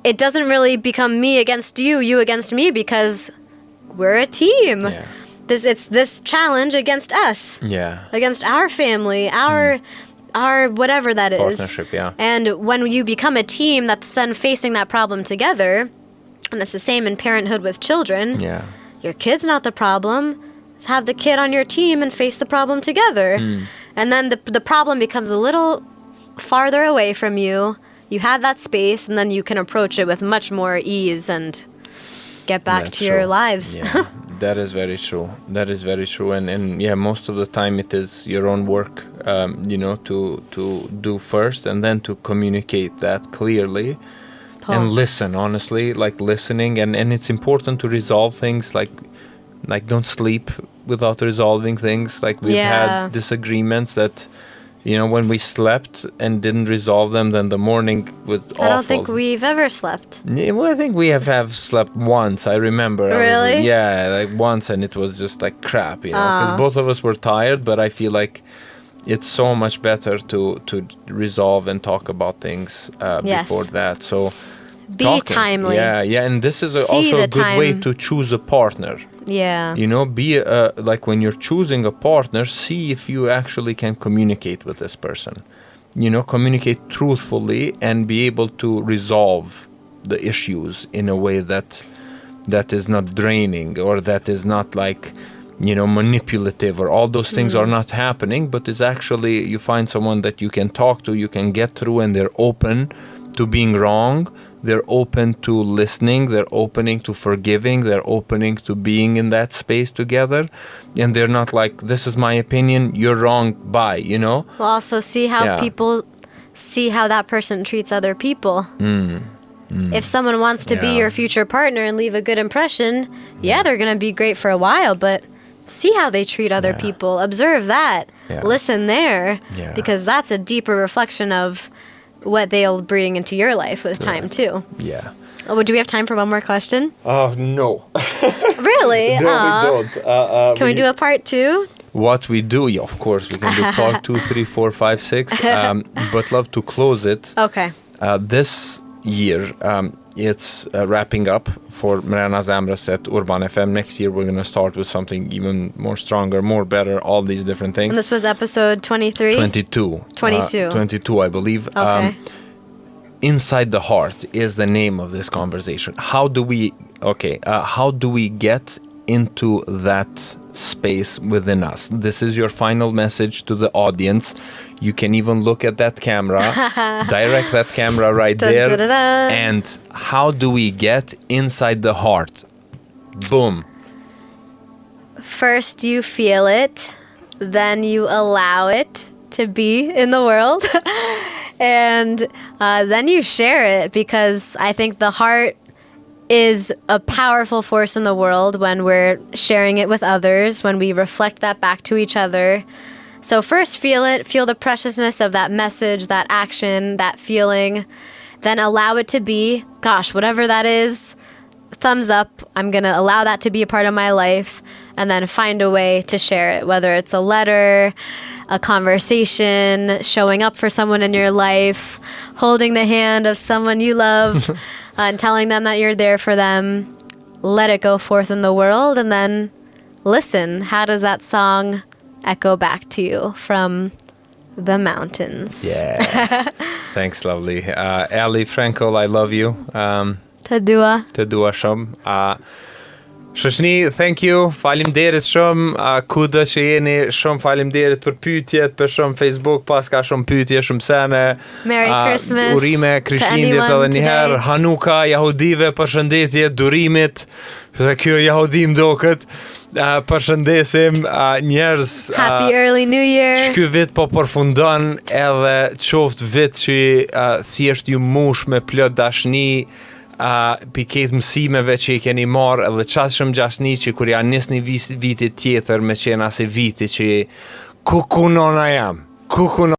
it doesn't really become me against you, you against me, because we're a team. Yeah. It's this challenge against us. Yeah. Against our family, our whatever that is. Partnership, yeah. And when you become a team that's then facing that problem together, and it's the same in parenthood with children, your kid's not the problem. Have the kid on your team and face the problem together. And then the problem becomes a little farther away from you. You have that space, and then you can approach it with much more ease and get back to your lives. Yeah. That is very true. That is very true. And yeah, most of the time it is your own work, you know, to do first, and then to communicate that clearly and listen, honestly, like listening. And it's important to resolve things, like don't sleep without resolving things. Like we've had disagreements that, you know, when we slept and didn't resolve them, then the morning was awful. I don't think we've ever slept. Yeah, well, I think we have slept once. I remember. Really? Like once, and it was just like crap, you know, because both of us were tired. But I feel like it's so much better to resolve and talk about things before that. So be timely. Yeah, and this is also a good way to choose a partner. Yeah. You know, be like when you're choosing a partner, see if you actually can communicate with this person. You know, communicate truthfully and be able to resolve the issues in a way that is not draining, or that is not like, you know, manipulative, or all those things are not happening, but it's actually, you find someone that you can talk to, you can get through, and they're open to being wrong. They're open to listening, they're opening to forgiving, they're opening to being in that space together. And they're not like, this is my opinion, you're wrong, bye, you know? We'll also see how people see how that person treats other people. If someone wants to be your future partner and leave a good impression, they're going to be great for a while, but see how they treat other people. Observe that. Listen there. Because that's a deeper reflection of what they'll bring into your life with time too. Yeah. Oh, do we have time for one more question? No. Really? No, we don't. Can we do a part 2? What we do, of course, we can do part 2, 3, 4, 5, 6. But love to close it. Okay. This year, it's wrapping up for Mrena Zemrës at Urban FM. Next year, we're going to start with something even more stronger, more better, all these different things. And this was episode 23? 22. 22, I believe. Okay. Inside the Heart is the name of this conversation. How do we get into that space within us. This is your final message to the audience. You can even look at that camera, direct that camera right there. And how do we get inside the heart? Boom. First you feel it, then you allow it to be in the world, and then you share it, because I think the heart is a powerful force in the world when we're sharing it with others, when we reflect that back to each other. So first feel it, feel the preciousness of that message, that action, that feeling, then allow it to be, gosh, whatever that is, thumbs up, I'm gonna allow that to be a part of my life, and then find a way to share it, whether it's a letter, a conversation, showing up for someone in your life, holding the hand of someone you love, and telling them that you're there for them. Let it go forth in the world, and then listen. How does that song echo back to you from the mountains? Yeah. Thanks, lovely. Ali, Fraenkel, I love you. Të dua. Të dua shumë. Shoshni, thank you. Faleminderit shumë. Kudo që jeni, shumë faleminderit për pyetjet, për shumë Facebook, pas ka shumë pyetje, shumë sene. Merry Christmas. Urime Krishtlindjet edhe një herë. Hanuka, jahudive, përshëndetje, durimit. Se kjo jahudim doket. Përshëndesim njerëz. Happy early New Year. Ky vit po përfundon, edhe qoftë vit që thjesht ju mush me plot dashni, piket mësimeve që I keni marrë, edhe qatë shumë gjashni që kur ja nisni vitit tjetër me qenë ase viti që ku kunona jam, ku kunona